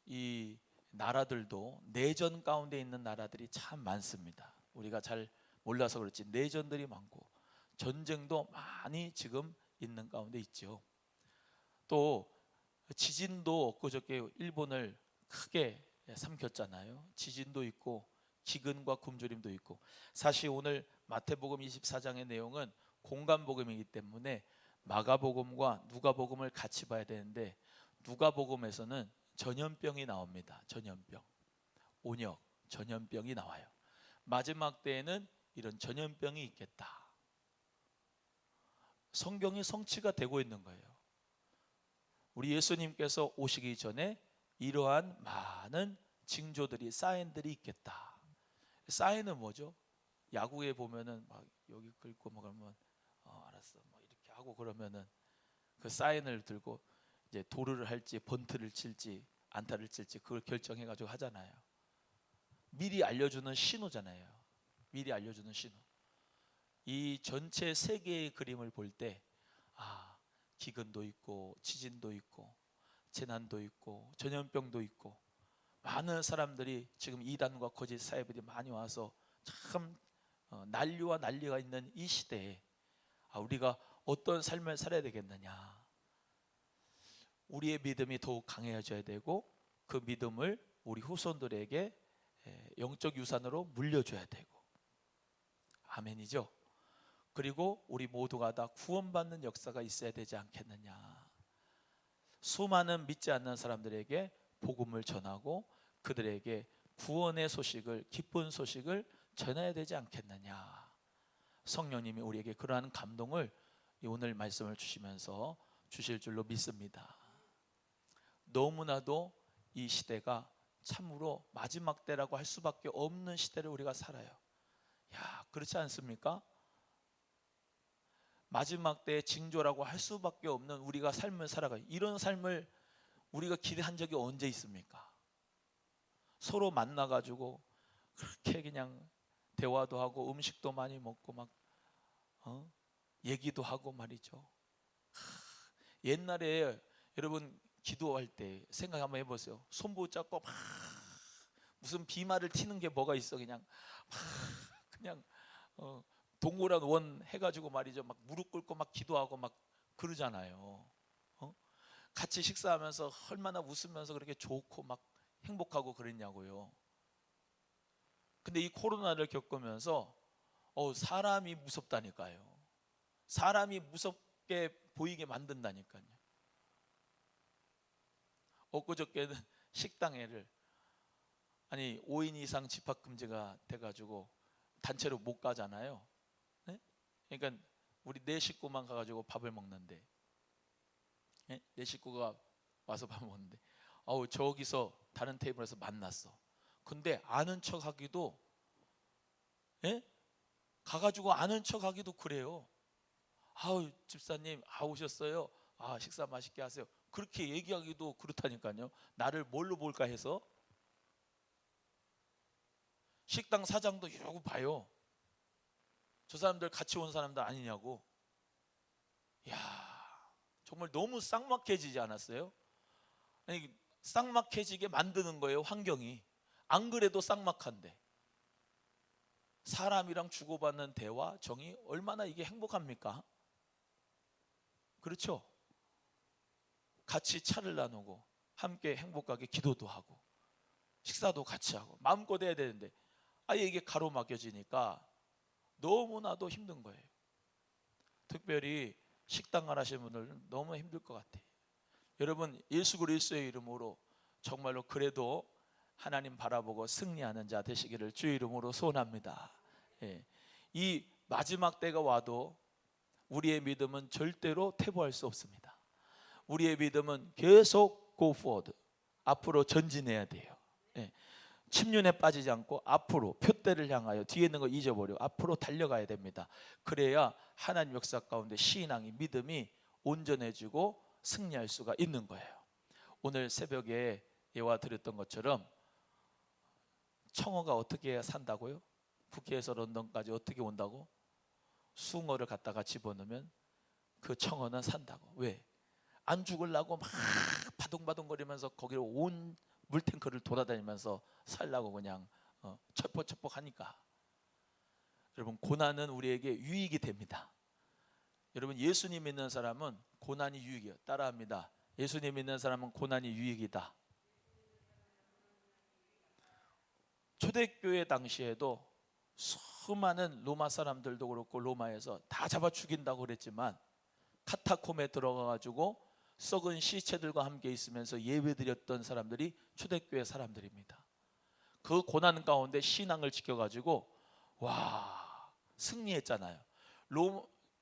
이 나라들도 내전 가운데 있는 나라들이 참 많습니다. 우리가 잘 몰라서 그렇지 내전들이 많고 전쟁도 많이 지금 있는 가운데 있죠. 또 지진도 엊그저께 일본을 크게 삼켰잖아요. 지진도 있고 기근과 굶주림도 있고. 사실 오늘 마태복음 24장의 내용은 공간복음이기 때문에 마가복음과 누가복음을 같이 봐야 되는데, 누가복음에서는 전염병이 나옵니다. 전염병, 온역, 전염병이 나와요. 마지막 때에는 이런 전염병이 있겠다. 성경이 성취가 되고 있는 거예요. 우리 예수님께서 오시기 전에 이러한 많은 징조들이, 사인들이 있겠다. 사인은 뭐죠? 야구에 보면은 막 여기 긁고 뭐 그러면 알았어 뭐 이렇게 하고, 그러면은 그 사인을 들고 이제 도루를 할지 번트를 칠지 안타를 칠지 그걸 결정해 가지고 하잖아요. 미리 알려주는 신호잖아요. 미리 알려주는 신호. 이 전체 세계의 그림을 볼 때 기근도 있고 지진도 있고 재난도 있고 전염병도 있고 많은 사람들이 지금 이단과 거짓 사회들이 많이 와서 참 난리와 난리가 있는 이 시대에 우리가 어떤 삶을 살아야 되겠느냐. 우리의 믿음이 더욱 강해져야 되고 그 믿음을 우리 후손들에게 영적 유산으로 물려줘야 되고, 아멘이죠. 그리고 우리 모두가 다 구원받는 역사가 있어야 되지 않겠느냐. 수많은 믿지 않는 사람들에게 복음을 전하고 그들에게 구원의 소식을, 기쁜 소식을 전해야 되지 않겠느냐. 성령님이 우리에게 그러한 감동을 오늘 말씀을 주시면서 주실 줄로 믿습니다. 너무나도 이 시대가 참으로 마지막 때라고 할 수밖에 없는 시대를 우리가 살아요. 그렇지 않습니까? 마지막 때의 징조라고 할 수밖에 없는 우리가 삶을 살아가요. 이런 삶을 우리가 기대한 적이 언제 있습니까? 서로 만나가지고 그렇게 그냥 대화도 하고 음식도 많이 먹고 막 얘기도 하고 말이죠. 옛날에 여러분 기도할 때 생각 한번 해보세요. 손 붙잡고 막 무슨 비말을 튀는 게 뭐가 있어. 그냥 동그란 원 해가지고 말이죠. 막 무릎 꿇고 막 기도하고 막 그러잖아요. 같이 식사하면서 얼마나 웃으면서 그렇게 좋고 막 행복하고 그랬냐고요. 근데 이 코로나를 겪으면서 사람이 무섭다니까요. 사람이 무섭게 보이게 만든다니까요. 엊그저께는 식당에를 5인 이상 집합금지가 돼가지고 단체로 못 가잖아요. 네? 그러니까 우리 4식구만 가가지고 밥을 먹는데, 네? 4식구가 와서 밥 먹는데 저기서 다른 테이블에서 만났어. 근데 아는 척하기도, 예? 가가지고 아는 척하기도 그래요. 집사님 오셨어요. 식사 맛있게 하세요. 그렇게 얘기하기도 그렇다니까요. 나를 뭘로 볼까 해서. 식당 사장도 이러고 봐요. 저 사람들 같이 온 사람들 아니냐고. 정말 너무 쌍막해지지 않았어요? 쌍막해지게 만드는 거예요, 환경이. 안 그래도 쌍막한데. 사람이랑 주고받는 대화, 정이 얼마나 이게 행복합니까? 그렇죠? 같이 차를 나누고 함께 행복하게 기도도 하고 식사도 같이 하고 마음껏 해야 되는데 이게 가로막혀지니까 너무나도 힘든 거예요. 특별히 식당을 하시는 분들은 너무 힘들 것 같아요. 여러분, 예수 그리스도의 이름으로 정말로 그래도 하나님 바라보고 승리하는 자 되시기를 주의 이름으로 소원합니다. 이 마지막 때가 와도 우리의 믿음은 절대로 퇴보할 수 없습니다. 우리의 믿음은 계속 go forward, 앞으로 전진해야 돼요. 침륜에 빠지지 않고 앞으로 표대를 향하여 뒤에 있는 거 잊어버리고 앞으로 달려가야 됩니다. 그래야 하나님 역사 가운데 신앙이, 믿음이 온전해지고 승리할 수가 있는 거예요. 오늘 새벽에 예화 드렸던 것처럼 청어가 어떻게 산다고요? 북해에서 런던까지 어떻게 온다고? 숭어를 갖다가 집어넣으면 그 청어는 산다고. 왜? 안 죽으려고 막 바둥바둥거리면서 거기로 온 물탱크를 돌아다니면서 살라고 그냥 첩벅첩벅 하니까. 여러분, 고난은 우리에게 유익이 됩니다. 여러분, 예수님 믿는 사람은 고난이 유익이에요. 따라합니다. 예수님 믿는 사람은 고난이 유익이다. 초대교회 당시에도 수많은 로마 사람들도 그렇고 로마에서 다 잡아 죽인다고 그랬지만 카타콤에 들어가가지고 썩은 시체들과 함께 있으면서 예배드렸던 사람들이 초대교회 사람들입니다. 그 고난 가운데 신앙을 지켜가지고 승리했잖아요.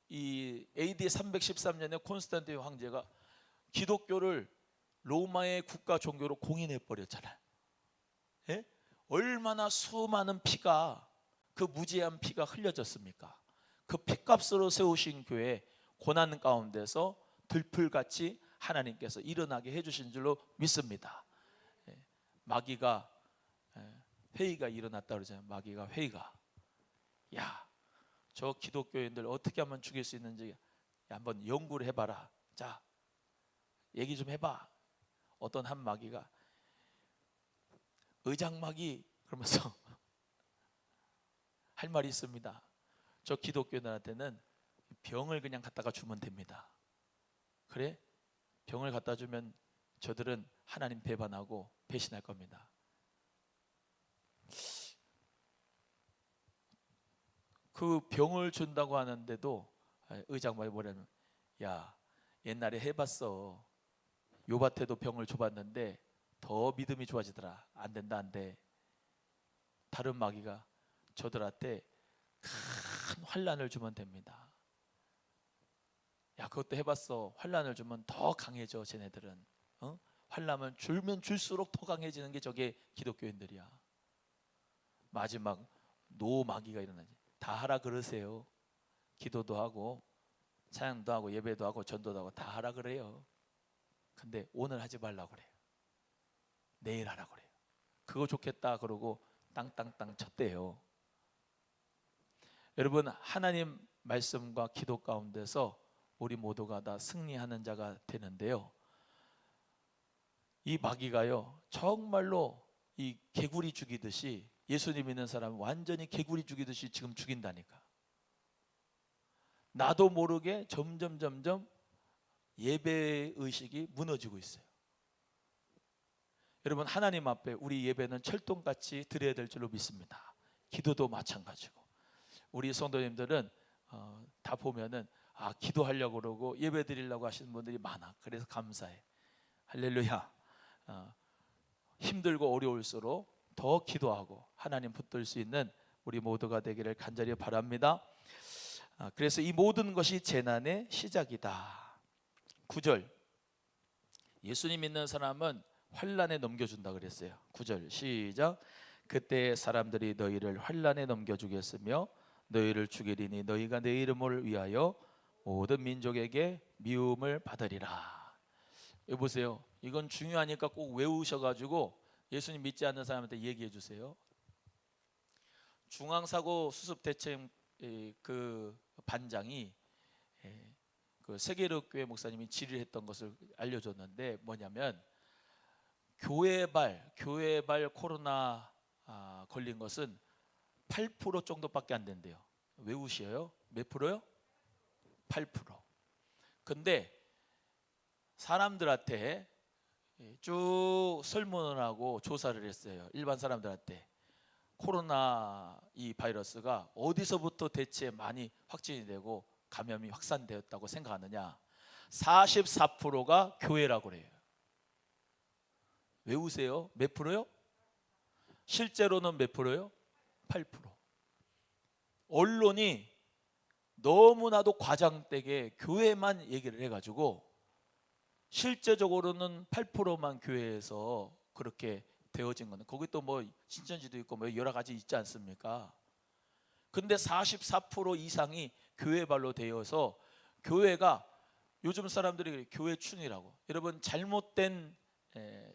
이 AD 313년에 콘스탄틴 황제가 기독교를 로마의 국가 종교로 공인해 버렸잖아요. 얼마나 수많은 피가, 그 무지한 피가 흘려졌습니까? 그 피값으로 세우신 교회, 고난 가운데서 들풀같이 하나님께서 일어나게 해주신 줄로 믿습니다. 마귀가 회의가 일어났다 그러잖아요. 마귀가 회의가, 저 기독교인들 어떻게 하면 죽일 수 있는지 한번 연구를 해봐라. 자, 얘기 좀 해봐. 어떤 한 마귀가 의장마귀 그러면서 할 말이 있습니다. 저 기독교인한테는 병을 그냥 갖다가 주면 됩니다. 그래? 병을 갖다 주면 저들은 하나님 배반하고 배신할 겁니다. 그 병을 준다고 하는데도 의장마귀 뭐냐면, 야, 옛날에 해봤어. 요밭에도 병을 줘봤는데 더 믿음이 좋아지더라. 안 된다, 안 돼. 다른 마귀가 저들한테 큰 환난을 주면 됩니다. 야, 그것도 해봤어. 환난을 주면 더 강해져. 쟤네들은 환난을 줄면 줄수록 더 강해지는 게 저게 기독교인들이야. 마지막 노마귀가 일어나지. 다 하라 그러세요. 기도도 하고 찬양도 하고 예배도 하고 전도도 하고 다 하라 그래요. 근데 오늘 하지 말라고 그래요. 내일 하라 그래요. 그거 좋겠다 그러고 땅땅땅 쳤대요. 여러분, 하나님 말씀과 기도 가운데서 우리 모두가 다 승리하는 자가 되는데요, 이 마귀가요 정말로 이 개구리 죽이듯이, 예수님 믿는 사람은 완전히 개구리 죽이듯이 지금 죽인다니까. 나도 모르게 점점 예배 의식이 무너지고 있어요. 여러분, 하나님 앞에 우리 예배는 철동같이 드려야 될 줄로 믿습니다. 기도도 마찬가지고. 우리 성도님들은 다 보면은 기도하려고 그러고 예배 드리려고 하시는 분들이 많아. 그래서 감사해. 할렐루야. 힘들고 어려울수록 더 기도하고 하나님 붙들 수 있는 우리 모두가 되기를 간절히 바랍니다. 그래서 이 모든 것이 재난의 시작이다. 9절, 예수님 믿는 사람은 환난에 넘겨준다 그랬어요. 9절 시작. 그때 사람들이 너희를 환난에 넘겨주겠으며 너희를 죽이리니 너희가 내 이름을 위하여 모든 민족에게 미움을 받으리라. 여기 보세요. 이건 중요하니까 꼭 외우셔가지고 예수님 믿지 않는 사람한테 얘기해 주세요. 중앙사고 수습대책 그 반장이 그 세계로교회 목사님이 질의했던 것을 알려줬는데, 뭐냐면 교회발 코로나 걸린 것은 8% 정도밖에 안 된대요. 외우셔요? 몇 프로요? 8%. 근데 사람들한테 쭉 설문을 하고 조사를 했어요. 일반 사람들한테 코로나 이 바이러스가 어디서부터 대체 많이 확진이 되고 감염이 확산되었다고 생각하느냐. 44%가 교회라고 그래요. 외우세요. 몇 프로요? 실제로는 몇 프로요? 8%. 언론이 너무나도 과장되게 교회만 얘기를 해가지고 실제적으로는 8%만 교회에서 그렇게 되어진 거는, 거기 또 뭐 신천지도 있고 뭐 여러 가지 있지 않습니까? 근데 44% 이상이 교회발로 되어서, 교회가 요즘 사람들이 교회춘이라고, 여러분 잘못된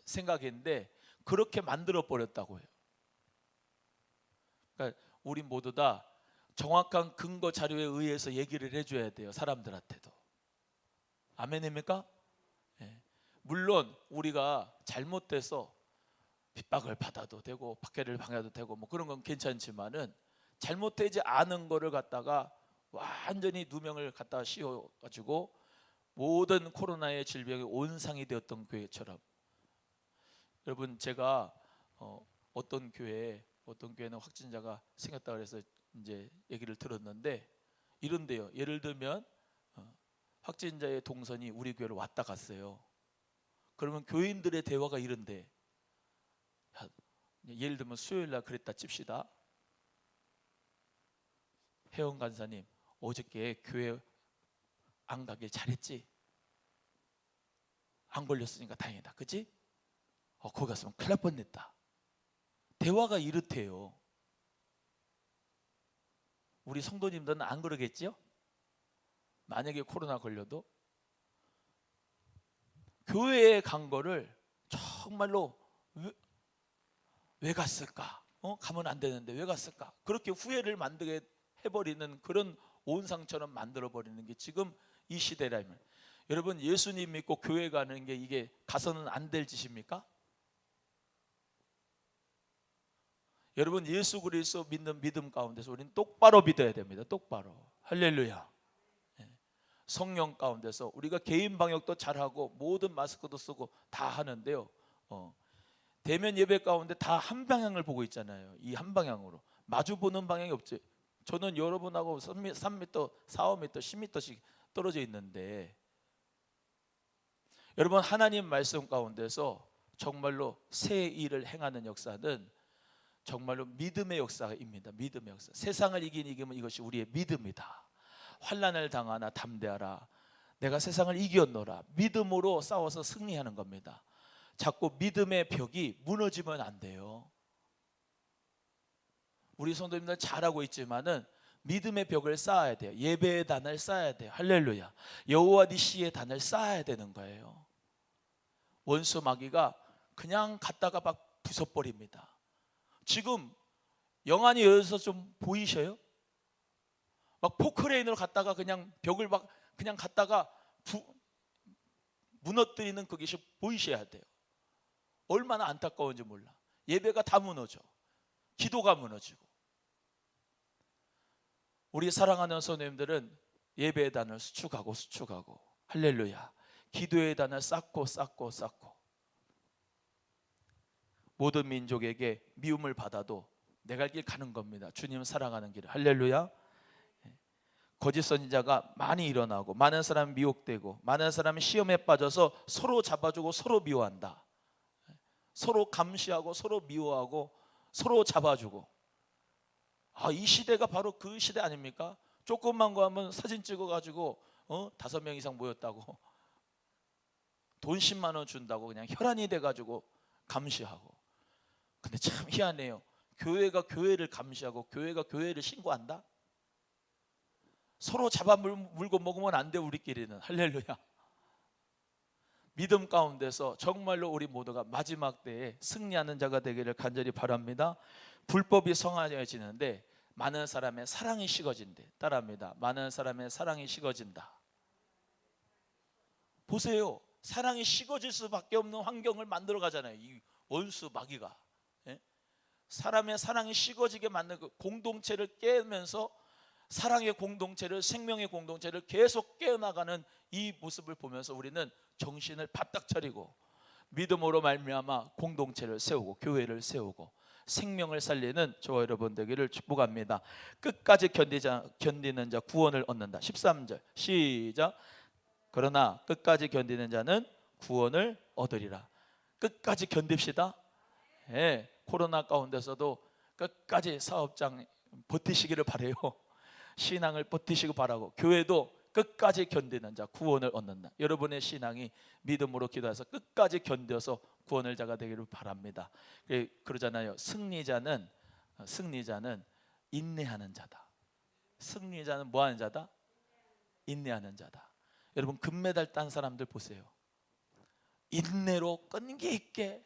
생각인데 그렇게 만들어 버렸다고 해요. 그러니까 우리 모두 다 정확한 근거 자료에 의해서 얘기를 해줘야 돼요. 사람들한테도. 아멘입니까? 물론 우리가 잘못돼서 핍박을 받아도 되고 박해를 당해도 되고 뭐 그런 건 괜찮지만은, 잘못되지 않은 거를 갖다가 완전히 누명을 갖다 씌워가지고 모든 코로나의 질병의 온상이 되었던 교회처럼. 여러분, 제가 어떤 교회는 확진자가 생겼다 그래서 이제 얘기를 들었는데 이런데요. 예를 들면 확진자의 동선이 우리 교회로 왔다 갔어요. 그러면 교인들의 대화가 이런데, 예를 들면 수요일 날 그랬다 칩시다. 혜원 간사님, 어저께 교회 안 가길 잘했지? 안 걸렸으니까 다행이다. 그치? 거기 갔으면 큰일 날 뻔했다. 대화가 이렇대요. 우리 성도님들은 안 그러겠죠? 만약에 코로나 걸려도 교회에 간 거를 정말로 왜 갔을까? 가면 안 되는데 왜 갔을까? 그렇게 후회를 만들게 해버리는 그런 온상처럼 만들어버리는 게 지금 이 시대라면, 여러분 예수님 믿고 교회 가는 게 이게 가서는 안 될 짓입니까? 여러분 예수 그리스도 믿는 믿음 가운데서 우리는 똑바로 믿어야 됩니다. 똑바로. 할렐루야. 성령 가운데서 우리가 개인 방역도 잘하고 모든 마스크도 쓰고 다 하는데요, 대면 예배 가운데 다 한 방향을 보고 있잖아요. 이 한 방향으로 마주 보는 방향이 없지. 저는 여러분하고 3m, 4, 5m, 10m씩 떨어져 있는데, 여러분 하나님 말씀 가운데서 정말로 새 일을 행하는 역사는 정말로 믿음의 역사입니다. 믿음의 역사. 세상을 이기면 이것이 우리의 믿음이다. 환난을 당하나 담대하라. 내가 세상을 이겼노라. 믿음으로 싸워서 승리하는 겁니다. 자꾸 믿음의 벽이 무너지면 안 돼요. 우리 성도님들 잘하고 있지만은 믿음의 벽을 쌓아야 돼요. 예배의 단을 쌓아야 돼요. 할렐루야. 여호와 니시의 단을 쌓아야 되는 거예요. 원수 마귀가 그냥 갔다가 막 부숴버립니다. 지금 영안이 열려서 좀 보이셔요? 막 포크레인으로 갔다가 그냥 벽을 막 그냥 갔다가 무너뜨리는 그것이 보이셔야 돼요. 얼마나 안타까운지 몰라. 예배가 다 무너져. 기도가 무너지고. 우리 사랑하는 선생님들은 예배의 단을 수축하고 할렐루야. 기도의 단을 쌓고 모든 민족에게 미움을 받아도 내 갈 길 가는 겁니다. 주님 사랑하는 길. 할렐루야. 거짓 선지자가 많이 일어나고 많은 사람이 미혹되고 많은 사람이 시험에 빠져서 서로 잡아주고 서로 미워한다. 서로 감시하고 서로 미워하고 서로 잡아주고. 이 시대가 바로 그 시대 아닙니까? 조금만 거 하면 사진 찍어가지고 5명 이상 모였다고 돈 10만 원 준다고 그냥 혈안이 돼가지고 감시하고. 근데 참 희한해요. 교회가 교회를 감시하고 교회가 교회를 신고한다? 서로 잡아물고 먹으면 안 돼. 우리끼리는. 할렐루야. 믿음 가운데서 정말로 우리 모두가 마지막 때에 승리하는 자가 되기를 간절히 바랍니다. 불법이 성화해지는데 많은 사람의 사랑이 식어진대. 따라합니다. 많은 사람의 사랑이 식어진다. 보세요. 사랑이 식어질 수밖에 없는 환경을 만들어 가잖아요. 이 원수 마귀가. 사람의 사랑이 식어지게 만든 그 공동체를 깨면서 사랑의 공동체를, 생명의 공동체를 계속 깨어나가는 이 모습을 보면서 우리는 정신을 바짝 차리고 믿음으로 말미암아 공동체를 세우고 교회를 세우고 생명을 살리는 저와 여러분 되기를 축복합니다. 끝까지 견디는 자 구원을 얻는다. 13절 시작. 그러나 끝까지 견디는 자는 구원을 얻으리라. 끝까지 견딥시다. 코로나 가운데서도 끝까지 사업장 버티시기를 바라요. 신앙을 버티시고 바라고, 교회도 끝까지 견디는 자 구원을 얻는다. 여러분의 신앙이 믿음으로 기도해서 끝까지 견뎌서 구원을 자가 되기를 바랍니다. 그러잖아요. 승리자는 인내하는 자다. 승리자는 뭐하는 자다? 인내하는 자다. 여러분 금메달 딴 사람들 보세요. 인내로 끈기 있게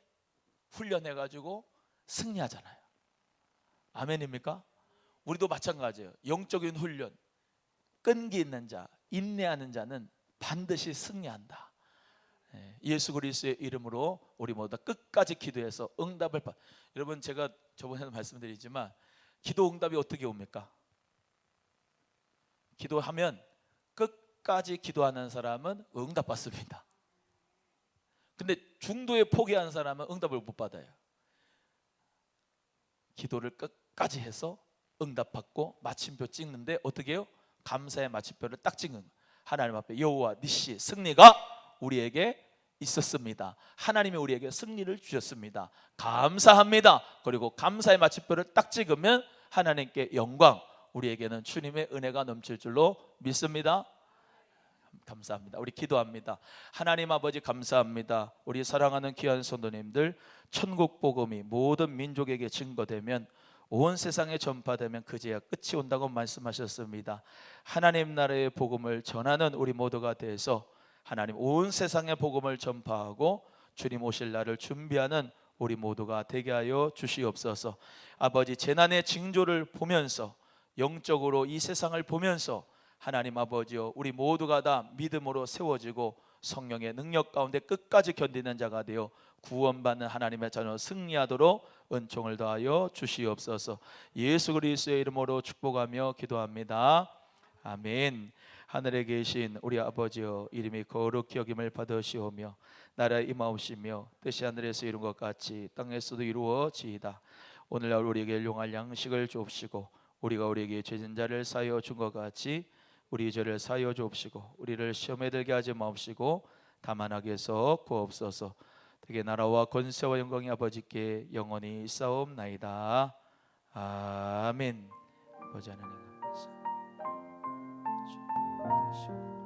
훈련해가지고 승리하잖아요. 아멘입니까? 우리도 마찬가지예요. 영적인 훈련, 끈기 있는 자, 인내하는 자는 반드시 승리한다. 예수 그리스도의 이름으로 우리 모두 끝까지 기도해서 응답을 받. 여러분 제가 저번에도 말씀드리지만 기도 응답이 어떻게 옵니까? 기도하면 끝까지 기도하는 사람은 응답 받습니다. 근데 중도에 포기한 사람은 응답을 못 받아요. 기도를 끝까지 해서 응답 받고 마침표 찍는데 어떻게 해요? 감사의 마침표를 딱 찍는. 하나님 앞에 여호와 니시 승리가 우리에게 있었습니다. 하나님이 우리에게 승리를 주셨습니다. 감사합니다. 그리고 감사의 마침표를 딱 찍으면 하나님께 영광, 우리에게는 주님의 은혜가 넘칠 줄로 믿습니다. 감사합니다. 우리 기도합니다. 하나님 아버지 감사합니다. 우리 사랑하는 귀한 성도님들, 천국 복음이 모든 민족에게 증거되면, 온 세상에 전파되면 그제야 끝이 온다고 말씀하셨습니다. 하나님 나라의 복음을 전하는 우리 모두가 돼서 하나님 온 세상의 복음을 전파하고 주님 오실 날을 준비하는 우리 모두가 되게 하여 주시옵소서. 아버지 재난의 징조를 보면서, 영적으로 이 세상을 보면서 하나님 아버지여, 우리 모두가 다 믿음으로 세워지고 성령의 능력 가운데 끝까지 견디는 자가 되어 구원받는 하나님의 자녀 승리하도록 은총을 더하여 주시옵소서. 예수 그리스도의 이름으로 축복하며 기도합니다. 아멘. 하늘에 계신 우리 아버지여, 이름이 거룩히 여김을 받으시오며 나라의 임하옵시며 뜻이 하늘에서 이룬 것 같이 땅에서도 이루어지이다. 오늘날 우리에게 용할 양식을 주옵시고 우리가 우리에게 죄진 자를 사하여 준 것 같이 우리 죄를 사하여 주옵시고 우리를 시험에 들게 하지 마옵시고 다만 악에서 구하옵소서. 되게 나라와 권세와 영광이 아버지께 영원히 있사옵나이다. 아멘. 아버지 하나님 감사합니다.